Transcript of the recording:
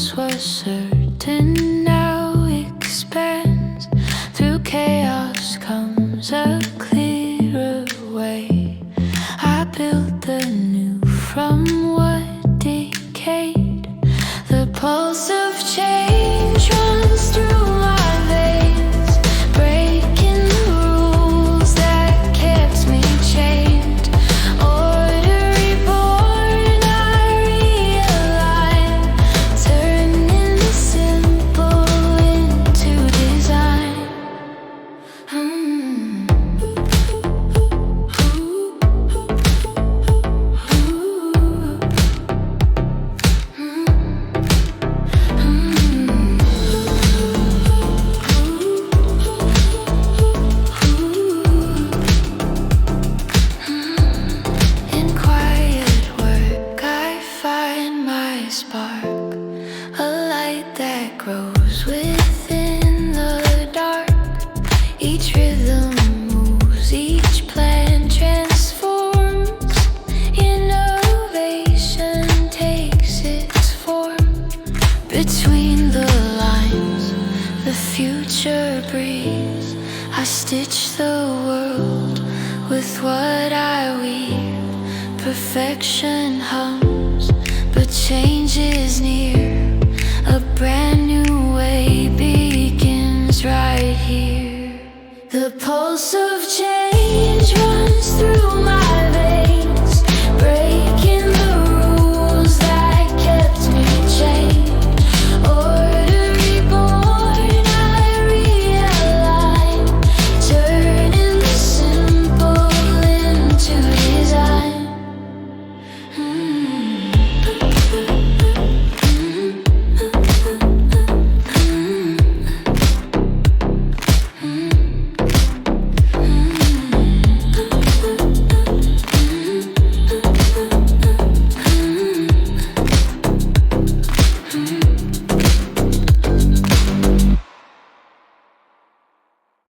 once was certain now expands. Through chaos comes a clearer way. I built the new from what decayed. The pulse of change runs through my veins, breaking the rules that kept me chained. Order reborn, I realign, turning the simple into design. In quiet work I find my spark, a light that grows within the dark. Each rhythm moves, each plan transforms. Innovation takes its form. Between the lines, the future breathes. I stitch the world with what I weave. Perfection hums, but change is near.